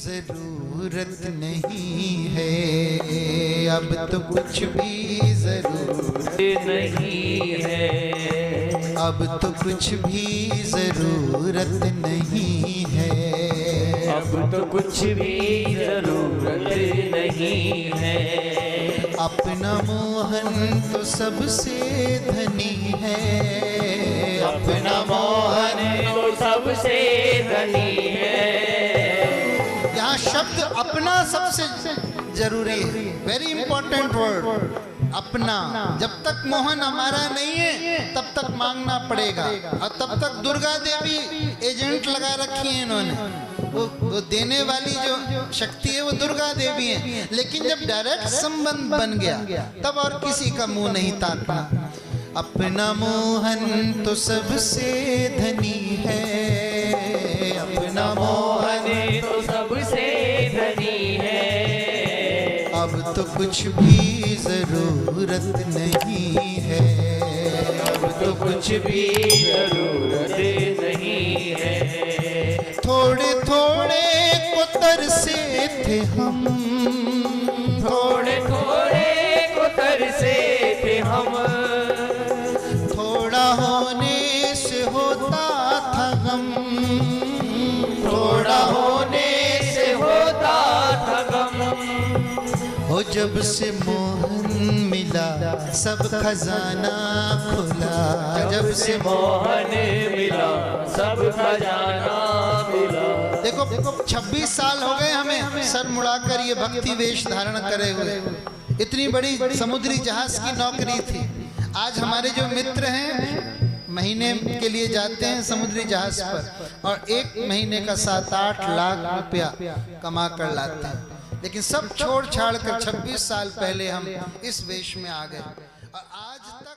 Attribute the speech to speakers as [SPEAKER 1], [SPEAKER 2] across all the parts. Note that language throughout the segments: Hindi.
[SPEAKER 1] जरूरत नहीं है, अब तो कुछ भी जरूरत नहीं है, अब तो कुछ भी जरूरत नहीं है,
[SPEAKER 2] अब तो कुछ भी जरूरत नहीं है।
[SPEAKER 1] अपना मोहन तो सबसे धनी है,
[SPEAKER 2] अपना मोहन तो सबसे धनी है।
[SPEAKER 1] यहाँ शब्द अपना सबसे जरूरी है, वेरी इंपॉर्टेंट वर्ड अपना। जब तक मोहन हमारा नहीं है तब तक मांगना पड़ेगा, और तब तक दुर्गा देवी एजेंट लगा रखी है इन्होंने, वो देने वाली जो शक्ति है वो दुर्गा देवी है। लेकिन जब डायरेक्ट संबंध बन गया तब और किसी का मुंह नहीं ताकना। अपना मोहन तो सबसे धनी है, अपना मोहन
[SPEAKER 2] तो सबसे धनी है।
[SPEAKER 1] अब तो कुछ भी जरूरत नहीं है,
[SPEAKER 2] तो कुछ भी जरूरत नहीं है।
[SPEAKER 1] थोड़े थोड़े को तरसे थे हम,
[SPEAKER 2] थोड़े थोड़े को तरसे थे हम,
[SPEAKER 1] थोड़ा होने से होता था गम,
[SPEAKER 2] थोड़ा होने से होता था गम।
[SPEAKER 1] हो जब से मोहन मिला सब खजाना खुला, जब से
[SPEAKER 2] मोहन मिला सब खजाना मिला।
[SPEAKER 1] देखो 26 साल हो गए हमें सर मुड़ाकर ये भक्ति वेश धारण करे हुए। इतनी बड़ी समुद्री जहाज की नौकरी थी। आज हमारे जो मित्र हैं महीने के लिए जाते हैं समुद्री जहाज पर और 1 महीने का 7-8 लाख रुपया कमा कर लाते हैं, लेकिन सब छोड़ छाड़ कर 26 साल पहले हम इस वेश में आ गए और आज तक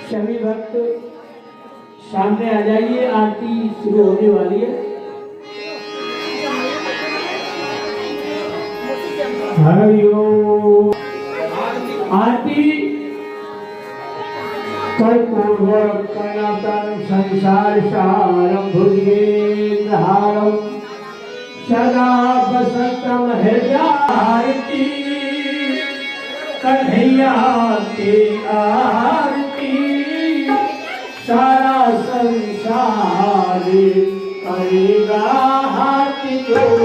[SPEAKER 3] सभी भक्त सामने आ जाइए, आरती शुरू होने वाली है। हरि ओम। आरती कर्पूरं कनकं संसार सारं भुजगेन्द्रहारं सदा वसन्तं हृदयारती कन्हैया की आरती सारा संसार करेगा हाथ जोड़।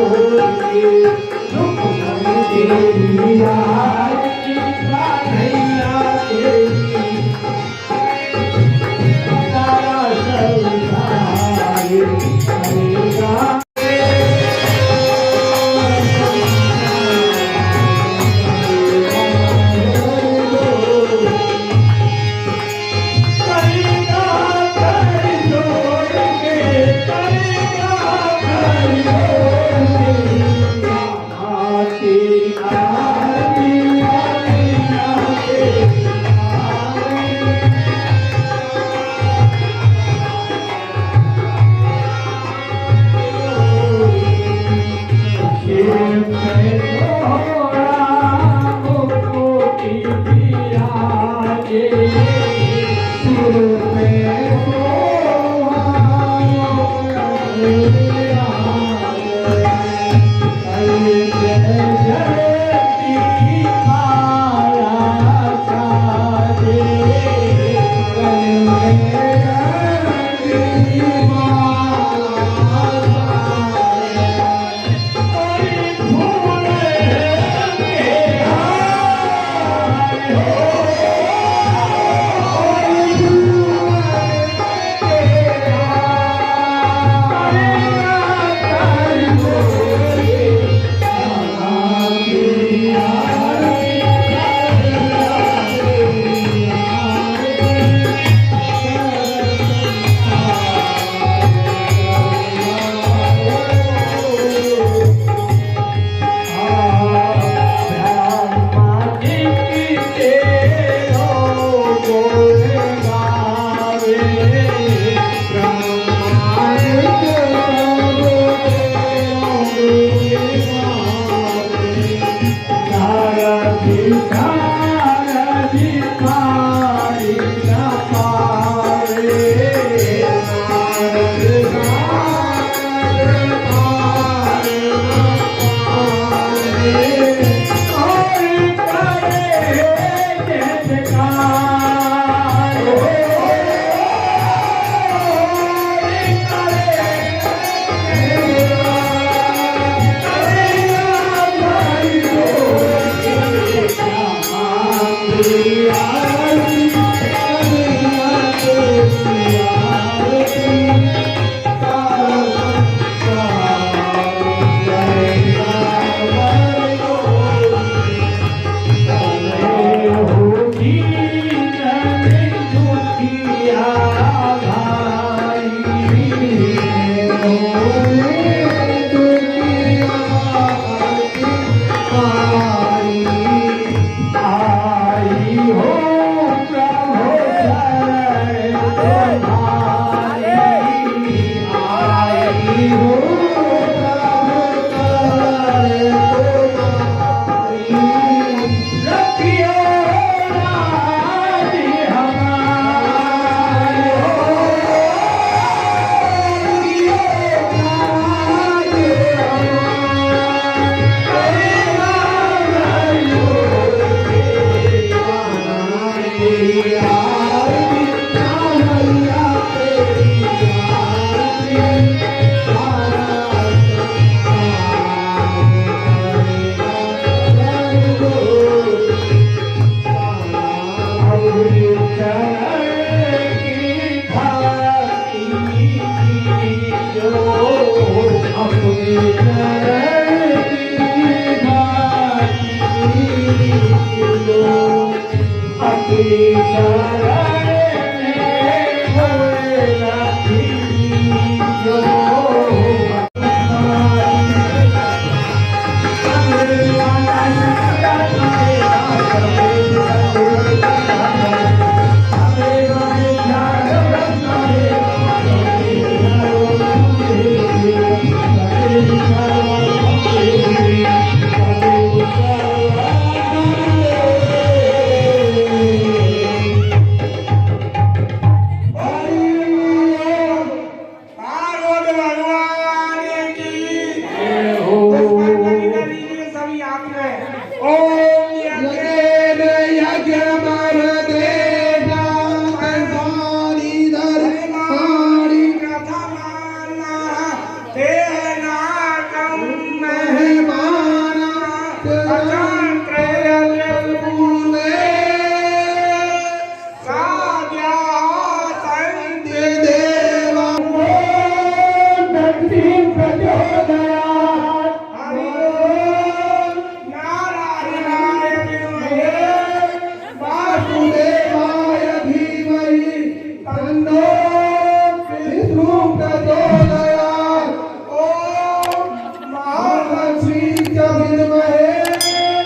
[SPEAKER 4] महालक्ष्मी च विद्महे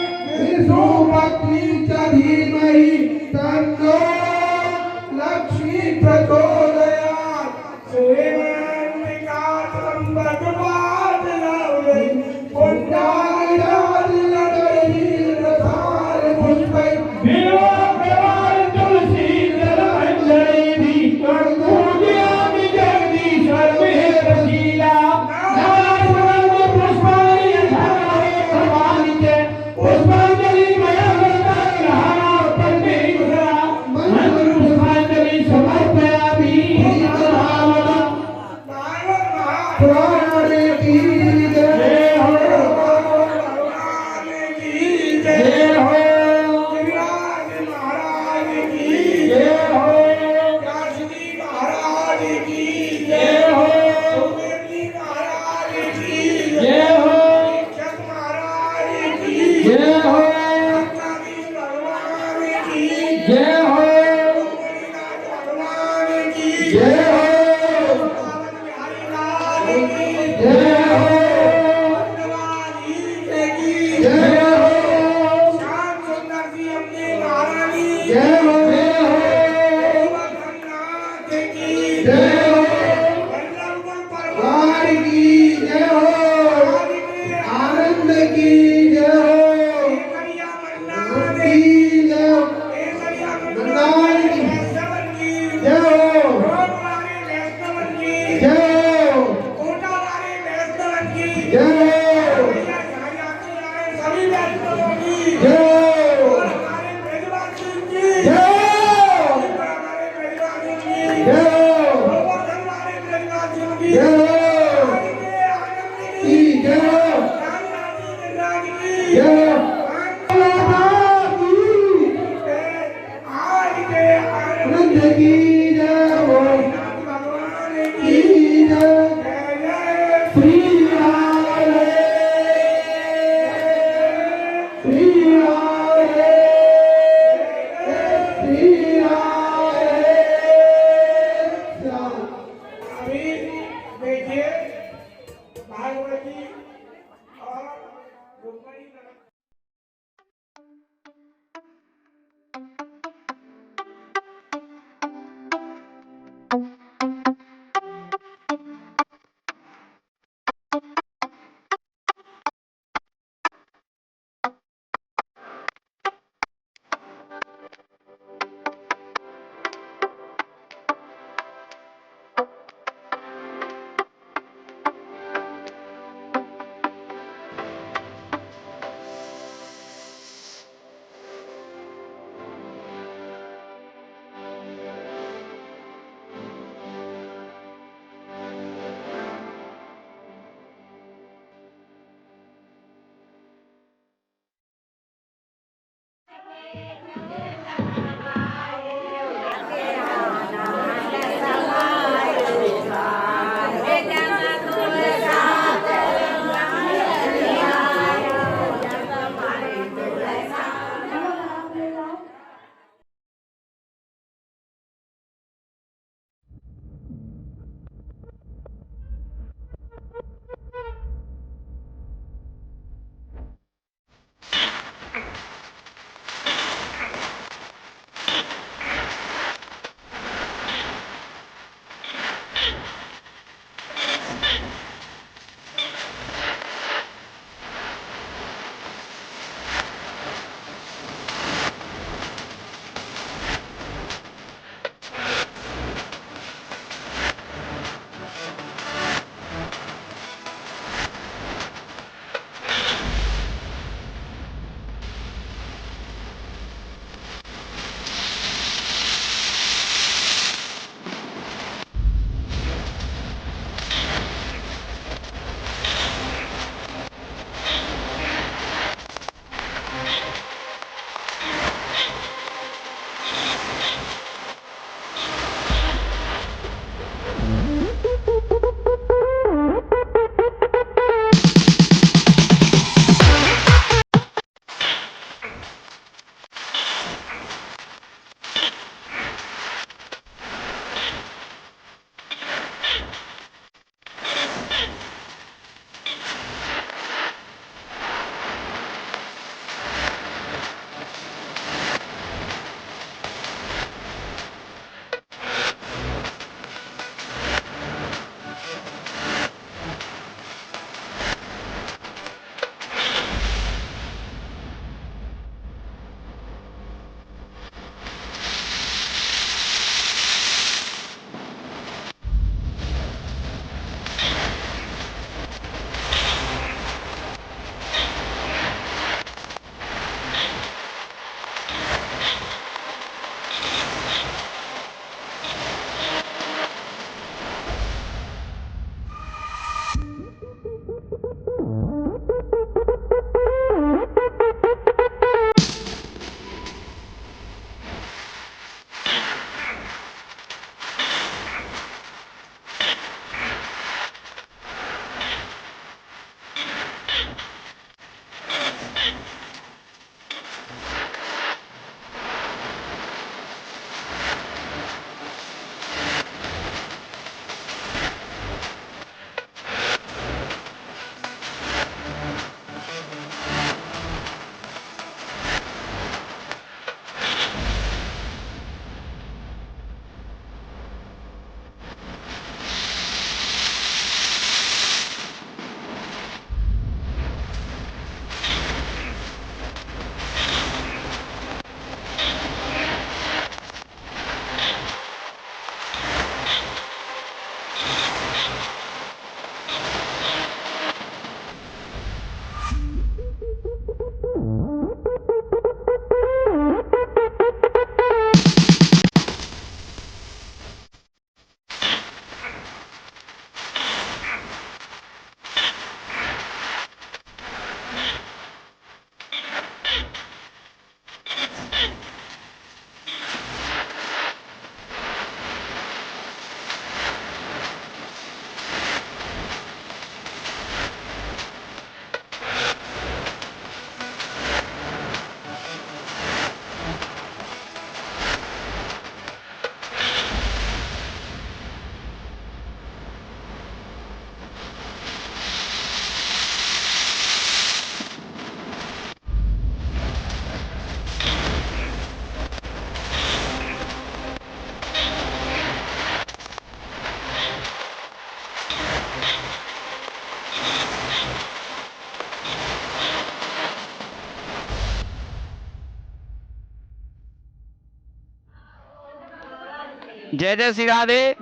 [SPEAKER 4] जय जय श्री राधे।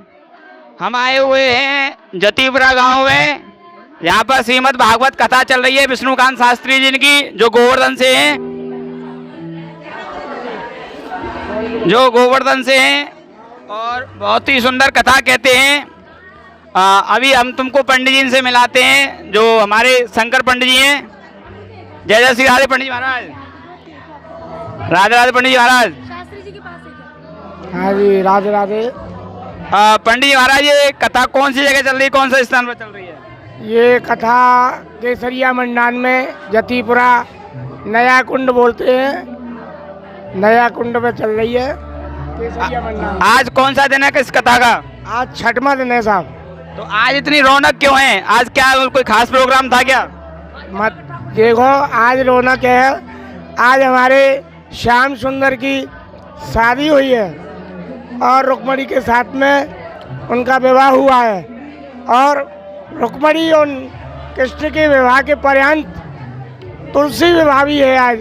[SPEAKER 4] हम आए हुए हैं जतीपुरा गांव में। यहाँ पर श्रीमद् भागवत कथा चल रही है विष्णुकांत शास्त्री जी की, जो गोवर्धन से हैं, और बहुत ही सुंदर कथा कहते हैं। अभी हम तुमको पंडित जी से मिलाते हैं, जो हमारे शंकर पंडित जी हैं। जय जय श्री राधे पंडित जी महाराज। राधे राधे पंडित जी महाराज।
[SPEAKER 5] शास्त्री जी के पास है क्या?
[SPEAKER 3] हाँ जी, राधे राधे।
[SPEAKER 4] पंडित जी महाराज, ये कथा कौन सी जगह चल रही है, कौन सा स्थान पर चल रही है?
[SPEAKER 3] ये कथा केसरिया मंडान में जतीपुरा नया कुंड बोलते हैं, नया कुंड में चल रही है केसरिया मंडान।
[SPEAKER 4] आज कौन सा दिन है इस कथा का?
[SPEAKER 3] आज छठवां दिन है साहब।
[SPEAKER 4] तो आज इतनी रौनक क्यों है? आज क्या कोई खास प्रोग्राम था क्या?
[SPEAKER 3] मत देखो, आज रौनक है। आज हमारे श्याम सुंदर की शादी हुई है और रुक्मणी के साथ में उनका विवाह हुआ है, और रुक्मणी और कृष्ण के विवाह के पर्यंत तुलसी विवाह भी है आज।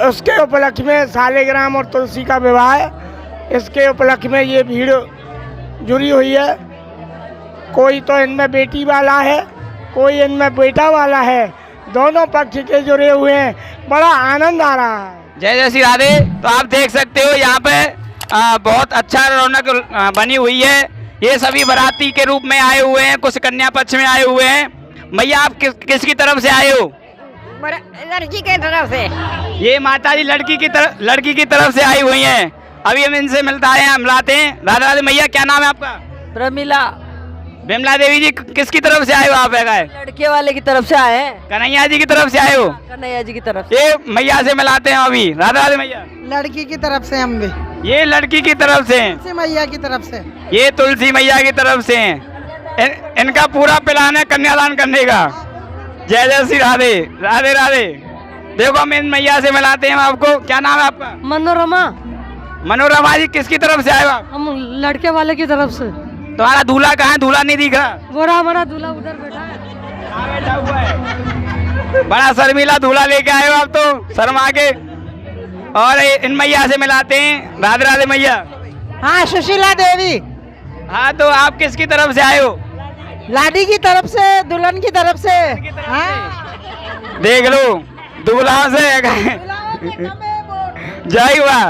[SPEAKER 3] उसके उपलक्ष्य में सालिग्राम और तुलसी का विवाह है। इसके उपलक्ष्य में ये भीड़ जुड़ी हुई है। कोई तो इनमें बेटी वाला है, कोई इनमें बेटा वाला है, दोनों पक्ष के जुड़े हुए हैं। बड़ा आनंद आ रहा है।
[SPEAKER 4] जय जय श्री राधे। तो आप देख सकते हो यहाँ पे बहुत अच्छा रौनक बनी हुई है। ये सभी बाराती के रूप में आए हुए हैं, कुछ कन्या पक्ष में आए हुए हैं। मैया, आप किसकी तरफ से आए हो?
[SPEAKER 5] लड़की के तरफ से।
[SPEAKER 4] ये माता जी लड़की की तरफ से आई हुई हैं। अभी हम इनसे मिलाते हैं। राधे राधे। मैया, क्या नाम है आपका?
[SPEAKER 2] प्रमिला।
[SPEAKER 4] विमला देवी जी, किसकी तरफ से आए हो आप?
[SPEAKER 2] लड़के वाले की तरफ से आए हैं,
[SPEAKER 4] कन्हैया जी की तरफ से आए हो?
[SPEAKER 2] कन्हैया जी की तरफ
[SPEAKER 4] ये मैया से मिलाते हैं अभी। राधे राधे। मैया,
[SPEAKER 6] लड़की की तरफ से हम भी,
[SPEAKER 4] ये लड़की की तरफ से हैं,
[SPEAKER 6] तुलसी मैया की तरफ से।
[SPEAKER 4] ये तुलसी मैया की तरफ से हैं। इनका पूरा प्लान है कन्यादान करने का। जय जय श्री राधे। राधे राधे। देखो, हम इन मैया से मिलाते हैं आपको। क्या नाम है आपका?
[SPEAKER 5] मनोरमा।
[SPEAKER 4] मनोरमा जी, किसकी तरफ से आए हो आप?
[SPEAKER 5] हम लड़के वाले की तरफ से।
[SPEAKER 4] तुम्हारा दूल्हा कहाँ है? दूल्हा नहीं दिख रहा।
[SPEAKER 5] वो रहा हमारा दूल्हा, उधर बैठा है।
[SPEAKER 4] बैठा हुआ है। बड़ा शर्मीला दूल्हा लेके आए हो आप तो, शर्मा के। और इन मैया से मिलाते हैं। राधे राधे। मैया,
[SPEAKER 6] हाँ, सुशीला देवी।
[SPEAKER 4] हाँ, तो आप किसकी तरफ से आए हो?
[SPEAKER 6] लाडी की तरफ से, दुल्हन की तरफ से। हाँ,
[SPEAKER 4] देख लो, दूल्हा से जय हुआ।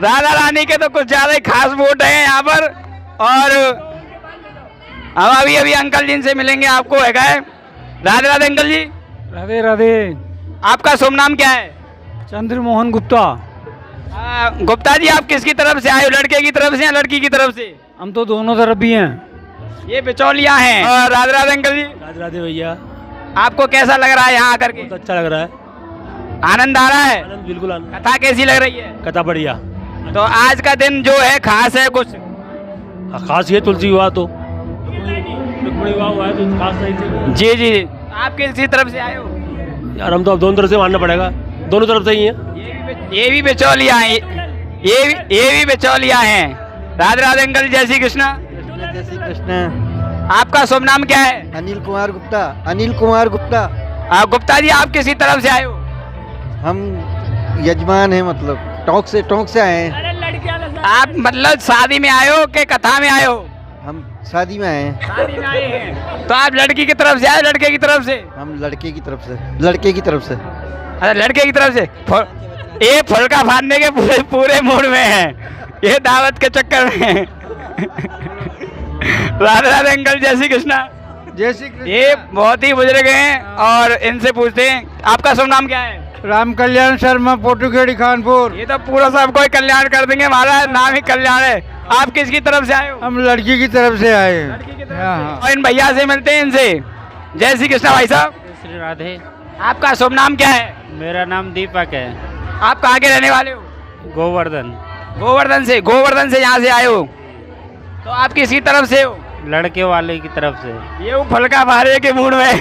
[SPEAKER 4] राधा रानी के तो कुछ ज्यादा ही खास वोट है यहाँ पर। और हम अभी अंकल जी से मिलेंगे आपको। है राधे राधे अंकल जी।
[SPEAKER 7] राधे राधे।
[SPEAKER 4] आपका शुभ नाम क्या है?
[SPEAKER 7] चंद्रमोहन गुप्ता।
[SPEAKER 4] गुप्ता जी, आप किसकी तरफ से आए हो? लड़के की तरफ से या लड़की की तरफ से?
[SPEAKER 7] हम तो दोनों तरफ भी हैं।
[SPEAKER 4] ये बिचौलिया हैं। और राधे राधे अंकल जी।
[SPEAKER 7] राधे राधे भैया।
[SPEAKER 4] आपको कैसा लग रहा है यहाँ आकर के?
[SPEAKER 7] बहुत अच्छा लग रहा है।
[SPEAKER 4] आनंद आ रहा है?
[SPEAKER 7] आनंद, बिल्कुल आनंद।
[SPEAKER 4] कथा कैसी लग रही है?
[SPEAKER 7] कथा बढ़िया।
[SPEAKER 4] तो आज का दिन जो है खास है कुछ?
[SPEAKER 7] खास ये तुलसी विवाह तो रुक्मिणी विवाह हुआ है तो खास नहीं थे।
[SPEAKER 4] जी जी। आप किसी तरफ से आए हो?
[SPEAKER 7] यार, हम तो अब दोनों तरफ से मानना पड़ेगा, दोनों तरफ से ही हैं।
[SPEAKER 4] ये भी बिचौलिया हैं। ये भी बिचौलिया हैं। राधे राधे अंकल। जय श्री कृष्णा।
[SPEAKER 8] जय श्री कृष्ण।
[SPEAKER 4] आपका शुभ नाम क्या है?
[SPEAKER 8] अनिल कुमार गुप्ता। अनिल कुमार गुप्ता।
[SPEAKER 4] गुप्ता जी, आप किसी तरफ से आए हो?
[SPEAKER 8] हम यजमान हैं, मतलब टोंक से आए हैं।
[SPEAKER 4] आप मतलब शादी में आए हो कि कथा में आए हो?
[SPEAKER 8] हम शादी में आए हैं।
[SPEAKER 4] शादी में आए हैं। तो आप लड़की की तरफ से आए, लड़के की तरफ से?
[SPEAKER 8] हम लड़के की तरफ से। लड़के की तरफ से।
[SPEAKER 4] अच्छा, लड़के की तरफ से। ये फुलका फाड़ने के पूरे मूड में है, ये दावत के चक्कर में। राधे राधे अंकल। जय श्री कृष्णा।
[SPEAKER 8] जय श्री कृष्ण।
[SPEAKER 4] ये बहुत ही बुजुर्ग हैं और इनसे पूछते हैं, आपका शुभ नाम क्या है?
[SPEAKER 8] राम कल्याण शर्मा, पोटूखेड़ी खानपुर।
[SPEAKER 4] ये तो पूरा सबको कल्याण कर देंगे, हमारा नाम ही कल्याण है। आप किसकी तरफ से आए हो?
[SPEAKER 8] हम लड़की की तरफ से आए हैं। हाँ।
[SPEAKER 4] और इन भैया से मिलते हैं इनसे। जय श्री कृष्णा भाई साहब।
[SPEAKER 7] श्री राधे।
[SPEAKER 4] आपका शुभ नाम क्या है?
[SPEAKER 7] मेरा नाम दीपक है।
[SPEAKER 4] आप कहाँ के रहने वाले हो?
[SPEAKER 7] गोवर्धन।
[SPEAKER 4] गोवर्धन से यहाँ से आए हो। तो आप किसकी तरफ से हो?
[SPEAKER 7] लड़के वाले की तरफ से।
[SPEAKER 4] ये वो फुलका फाड़ने के मूड में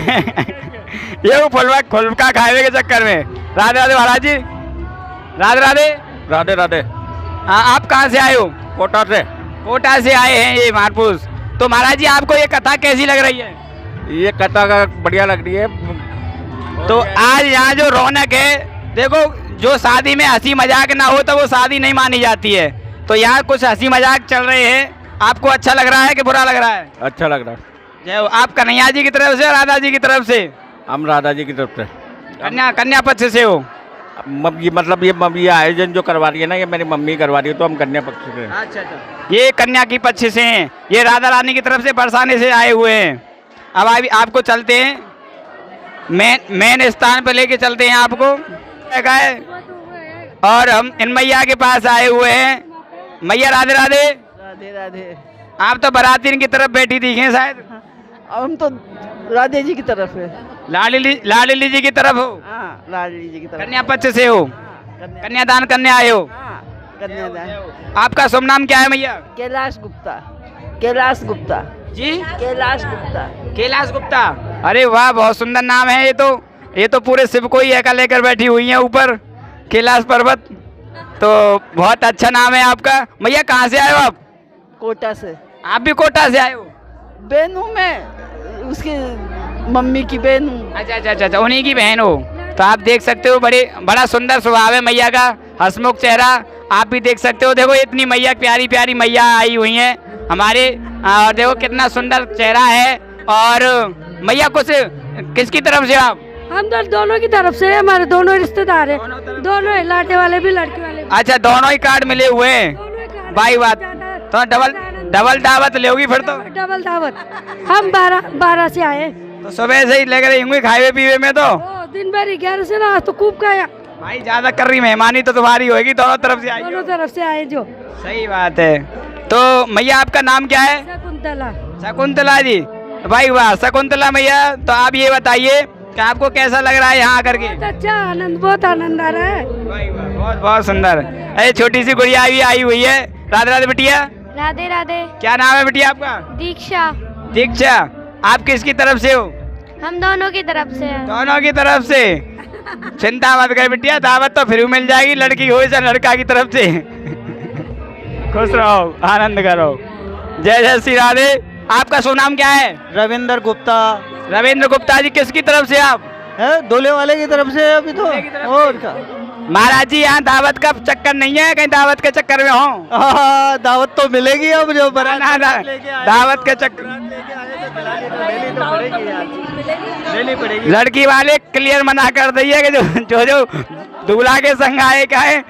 [SPEAKER 4] ये वो फुलका खाने के चक्कर में। राधे राधे महाराज जी। राधे राधे।
[SPEAKER 9] राधे राधे।
[SPEAKER 4] हाँ, आप कहाँ से आए हो?
[SPEAKER 9] कोटा से।
[SPEAKER 4] कोटा से आए हैं ये महापुरुष। तो महाराज जी, आपको ये कथा कैसी लग रही है?
[SPEAKER 9] ये कथा का बढ़िया लग रही है।
[SPEAKER 4] तो आज यहाँ जो रौनक है, देखो, जो शादी में हंसी मजाक ना हो तो वो शादी नहीं मानी जाती है। तो यहाँ कुछ हंसी मजाक चल रहे हैं। आपको अच्छा लग रहा है कि बुरा लग रहा है?
[SPEAKER 9] अच्छा लग रहा है।
[SPEAKER 4] जय हो। आप कन्हैया जी की तरफ से, राधा जी की तरफ से?
[SPEAKER 9] हम राधा जी की तरफ से।
[SPEAKER 4] कन्या पक्ष से हो?
[SPEAKER 9] ये मतलब ये आयोजन जो करवा रही है ना, ये मेरी मम्मी करवा रही है, तो हम कन्या पक्ष से हैं।
[SPEAKER 4] अच्छा। ये कन्या की पक्ष से हैं। ये राधा रानी की तरफ से बरसाने से आए हुए हैं। अब आपको चलते हैं मेन स्थान पर लेके चलते हैं आपको। और हम इन मैया के पास आए हुए हैं। मैया राधे राधे।
[SPEAKER 6] राधे राधे।
[SPEAKER 4] आप तो बारातीन की तरफ बैठी दिखे शायद।
[SPEAKER 6] हम तो राधे जी की तरफ है।
[SPEAKER 4] लाडली जी की तरफ हो?
[SPEAKER 6] हाँ, लाडली जी की तरफ।
[SPEAKER 4] कन्या पक्ष से हो? कन्यादान करने आए हो?
[SPEAKER 6] हाँ, कन्यादान।
[SPEAKER 4] आपका शुभ नाम क्या है मैया?
[SPEAKER 6] कैलाश गुप्ता। कैलाश गुप्ता
[SPEAKER 4] जी,
[SPEAKER 6] कैलाश गुप्ता।
[SPEAKER 4] कैलाश गुप्ता। अरे वाह, बहुत सुंदर नाम है। ये तो पूरे शिव को ही एका लेकर बैठी हुई है ऊपर, कैलाश पर्वत। तो बहुत अच्छा नाम है आपका। मैया कहाँ से आए हो आप?
[SPEAKER 6] कोटा से।
[SPEAKER 4] आप भी कोटा से आए हो?
[SPEAKER 6] बहन हूँ मैं, उसकी मम्मी की बहन हूँ।
[SPEAKER 4] अच्छा, उन्हीं की बहन हो। तो आप देख सकते हो बड़ा सुंदर स्वभाव है मैया का, हंसमुख चेहरा। आप भी देख सकते हो, देखो इतनी मैया प्यारी प्यारी मैया आई हुई हैं हमारे, और देखो कितना सुंदर चेहरा है। और मैया कुछ किसकी तरफ से आप?
[SPEAKER 5] हम तो दोनों की तरफ से, हमारे दोनों रिश्तेदार हैं, दोनों है, लाटे वाले भी लड़के वाले भी।
[SPEAKER 4] अच्छा, दोनों ही कार्ड मिले हुए हैं।
[SPEAKER 5] दोनों ही कार्ड।
[SPEAKER 4] भाई बात तो डबल दावत लोगी फिर तो।
[SPEAKER 5] डबल दावत। हम 12 से आए,
[SPEAKER 4] तो सुबह से ही लग रही होंगी खाए पीवे में तो।
[SPEAKER 5] दिन भर 11 से ना, आज तो खूब खाया।
[SPEAKER 4] भाई ज्यादा कर रही मेहमानी तो तुम्हारी होगी, दोनों तरफ से आई हो।
[SPEAKER 5] दोनों तरफ से आए जो।
[SPEAKER 4] सही बात है। तो मैया आपका नाम क्या है?
[SPEAKER 5] शकुंतला।
[SPEAKER 4] शकुंतला जी। भाई वाह, शकुंतला मैया। तो आप ये बताइए कि आपको कैसा लग रहा है यहाँ आकर के?
[SPEAKER 5] अच्छा, बहुत आनंद आ रहा है।
[SPEAKER 4] भाई वाह, बहुत बहुत सुंदर। अरे छोटी सी गुड़िया भी आई हुई है। राधे राधे बिटिया।
[SPEAKER 5] राधे राधे।
[SPEAKER 4] क्या नाम है बिटिया आपका?
[SPEAKER 5] दीक्षा।
[SPEAKER 4] दीक्षा। आप किसकी तरफ से हो?
[SPEAKER 5] हम दोनों की तरफ से हैं।
[SPEAKER 4] दोनों की तरफ से। चिंता मत कर बिटिया, दावत तो फिर मिल जाएगी, लड़की हो या लड़का की तरफ से। खुश रहो, आनंद करो। जय जय श्री राधे। आपका शुभ नाम क्या है?
[SPEAKER 8] रविंद्र गुप्ता।
[SPEAKER 4] रविंद्र गुप्ता जी, किसकी तरफ से आप?
[SPEAKER 8] है दूल्हे वाले की तरफ से अभी तो। और क्या
[SPEAKER 4] महाराज जी, यहाँ दावत का चक्कर नहीं है, कहीं दावत के चक्कर में हो?
[SPEAKER 8] दावत तो मिलेगी अब जो
[SPEAKER 4] दावत के चक्कर
[SPEAKER 8] लेनी पड़ेगी।
[SPEAKER 4] लड़की वाले क्लियर मना कर दिए कि जो दूल्हा के संग आए क्या है,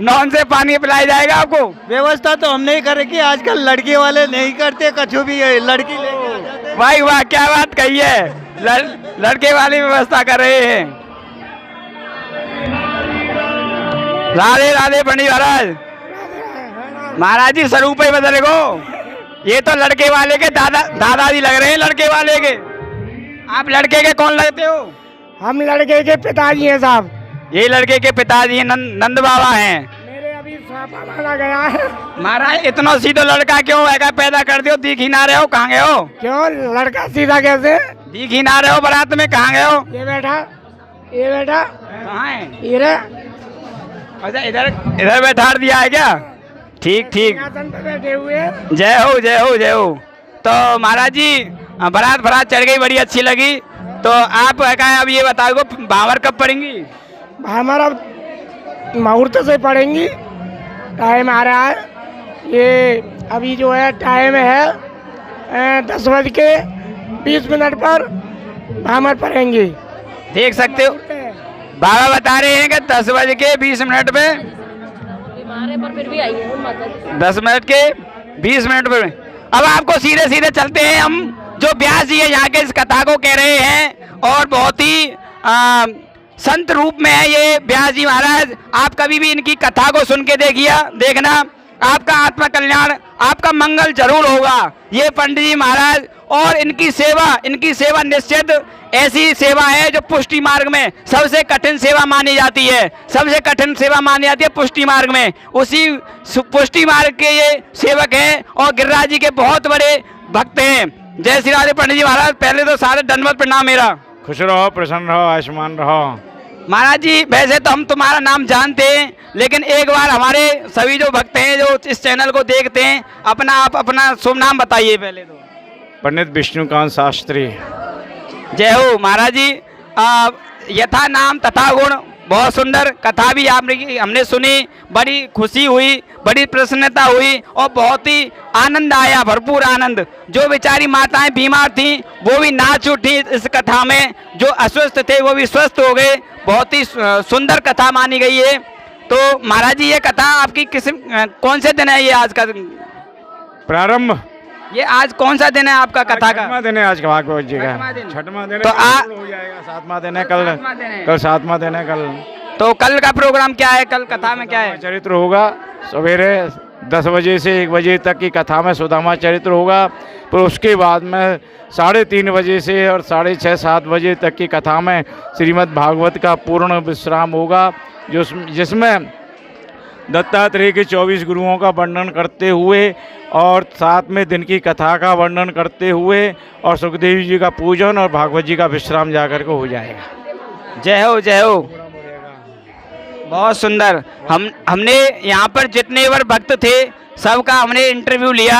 [SPEAKER 4] नॉन से पानी पिलाया जाएगा आपको।
[SPEAKER 8] व्यवस्था तो हमने ही करेगी, आजकल लड़के वाले नहीं करते, कछु भी लड़की लेके आ जाते।
[SPEAKER 4] भाई वाह, क्या बात कही है। लड़के वाली व्यवस्था कर रहे हैं। राधे राधे पंडित महाराज। महाराज जी स्वरूप ही बदल गो। ये तो लड़के वाले के दादाजी लग रहे हैं, लड़के वाले के। आप लड़के के कौन लगते हो?
[SPEAKER 3] हम लड़के के पिताजी हैं साहब।
[SPEAKER 4] ये लड़के के पिताजी हैं, नंद बाबा हैं।
[SPEAKER 3] मेरे अभी सापा मारा गया है।
[SPEAKER 4] महाराज इतना सीधा लड़का क्यों है पैदा कर दियो? दिख ही ना रहे हो, कहाँ गए हो?
[SPEAKER 3] क्यों लड़का सीधा कैसे?
[SPEAKER 4] दिख ही ना रहे हो, बारात में कहाँ गए हो?
[SPEAKER 3] ये बेटा
[SPEAKER 4] कहाँ है?
[SPEAKER 3] ये रे
[SPEAKER 4] अच्छा, इधर बैठा दिया है क्या? ठीक ठीक।
[SPEAKER 3] सिंहासन पे बैठे हुए हैं।
[SPEAKER 4] जय हो जय हो जय हो। तो महाराज जी, बारात चढ़ गई, बड़ी अच्छी लगी। तो आप क्या अब ये बताओ, भावर कब पड़ेंगी?
[SPEAKER 3] हमारा मुहूर्त से पढ़ेंगी। टाइम आ रहा है, ये अभी जो है टाइम है 10:20 पर भामर पढ़ेंगी।
[SPEAKER 4] देख सकते हो, बाबा बता रहे हैं कि 10:20 पे 10:20 पे। अब आपको सीधे सीधे चलते हैं हम, जो व्यास जी है यहाँ के, इस कथा को कह रहे हैं, और बहुत ही संत रूप में है ये व्यास जी महाराज। आप कभी भी इनकी कथा को सुन के देखना, आपका आत्मा कल्याण, आपका मंगल जरूर होगा। ये पंडित जी महाराज और इनकी सेवा निश्चित ऐसी सेवा है जो पुष्टि मार्ग में सबसे कठिन सेवा मानी जाती है। सबसे कठिन सेवा मानी जाती है पुष्टि मार्ग में। उसी पुष्टि मार्ग के ये सेवक हैं और गिरिराज जी के बहुत बड़े भक्त हैं। जय श्री राधे पंडित जी महाराज। पहले तो सारे दंडवत प्रणाम मेरा।
[SPEAKER 7] खुश रहो, प्रसन्न रहो, आयुष्मान रहो।
[SPEAKER 4] महाराज जी, वैसे तो हम तुम्हारा नाम जानते हैं, लेकिन एक बार हमारे सभी जो भक्त हैं जो इस चैनल को देखते हैं, अपना शुभ नाम बताइए पहले तो।
[SPEAKER 7] पंडित विष्णुकांत शास्त्री।
[SPEAKER 4] जय हो महाराज जी। यथा नाम तथा गुण, बहुत सुंदर कथा भी हमने सुनी, बड़ी खुशी हुई, बड़ी प्रसन्नता हुई और बहुत ही आनंद आया, भरपूर आनंद। जो बेचारी माताएं बीमार थीं वो भी नाच उठी इस कथा में, जो अस्वस्थ थे वो भी स्वस्थ हो गए। बहुत ही सुंदर कथा मानी गई है। तो महाराज जी, ये कथा आपकी कौन से दिन है? ये आज का
[SPEAKER 7] प्रारंभ,
[SPEAKER 4] ये आज कौन सा दिन है आपका कथा का?
[SPEAKER 7] छठवां दिन है आज का, भागवत जी का
[SPEAKER 4] छठवां दिन।
[SPEAKER 7] छठवां दिन
[SPEAKER 4] तो
[SPEAKER 7] हो जाएगा। सातवां दिन है कल, कल सातवां दिन है कल।
[SPEAKER 4] तो कल का प्रोग्राम क्या है, कल कथा में क्या है?
[SPEAKER 10] चरित्र होगा सवेरे 10 बजे से 1 बजे तक की कथा में सुदामा चरित्र होगा। फिर उसके बाद में 3:30 बजे से और 6:30-7 बजे तक की कथा में श्रीमद् भागवत का पूर्ण विश्राम होगा, जिसमें दत्तात्रेय के 24 गुरुओं का वर्णन करते हुए और साथ में दिन की कथा का वर्णन करते हुए और सुखदेव जी का पूजन और भागवत जी का विश्राम जाकर के हो जाएगा।
[SPEAKER 4] जय हो जय हो। बहुत सुंदर। हमने यहाँ पर जितने बार भक्त थे सबका हमने इंटरव्यू लिया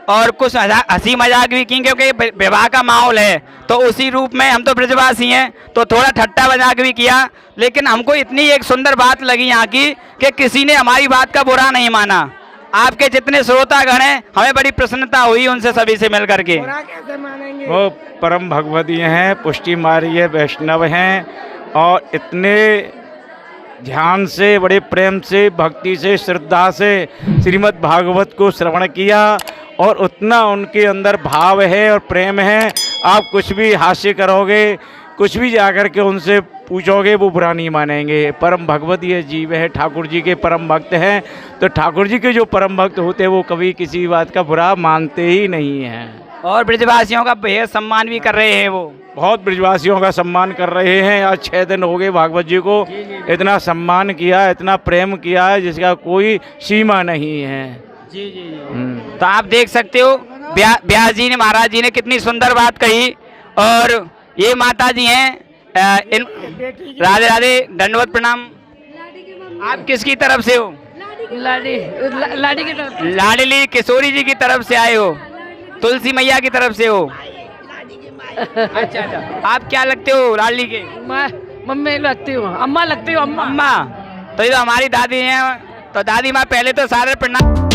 [SPEAKER 4] और कुछ हंसी मजाक भी की, क्योंकि विवाह का माहौल है तो उसी रूप में हम तो ब्रजवासी हैं तो थोड़ा ठट्टा मजाक भी किया। लेकिन हमको इतनी एक सुंदर बात लगी यहाँ की कि किसी ने हमारी बात का बुरा नहीं माना। आपके जितने श्रोतागण हैं हमें बड़ी प्रसन्नता हुई उनसे सभी से मिल करके।
[SPEAKER 10] वो परम भगवदीय हैं, पुष्टि मार्गीय वैष्णव हैं और इतने ध्यान से, बड़े प्रेम से, भक्ति से, श्रद्धा से श्रीमद् भागवत को श्रवण किया और उतना उनके अंदर भाव है और प्रेम है। आप कुछ भी हास्य करोगे, कुछ भी जाकर के उनसे पूछोगे वो बुरा नहीं मानेंगे। परम भगवत ये जीव है, ठाकुर जी के परम भक्त हैं, तो ठाकुर जी के जो परम भक्त होते हैं वो कभी किसी बात का बुरा मानते ही नहीं हैं।
[SPEAKER 4] और ब्रजवासियों का बेहद सम्मान भी कर रहे हैं, वो
[SPEAKER 10] बहुत ब्रजवासियों का सम्मान कर रहे हैं। आज 6 दिन हो गए भागवत जी को इतना सम्मान किया, इतना प्रेम किया है जिसका कोई सीमा नहीं है।
[SPEAKER 4] जी जी जी। तो आप देख सकते हो व्यास जी ने, महाराज जी ने कितनी सुंदर बात कही। और ये माता जी हैं, राधे राधे, दंडवत प्रणाम। आप किसकी तरफ से हो?
[SPEAKER 5] लाडी की तरफ।
[SPEAKER 4] लाडली किशोरी जी की तरफ से आए हो, तुलसी मैया की तरफ से हो। अच्छा अच्छा। आप क्या लगते हो लाडली के?
[SPEAKER 5] मैं मम्मी लगती हूँ, अम्मा लगती हूँ।
[SPEAKER 4] अम्मा। तो ये तो हमारी दादी हैं, तो दादी माँ पहले तो सारे प्रणाम।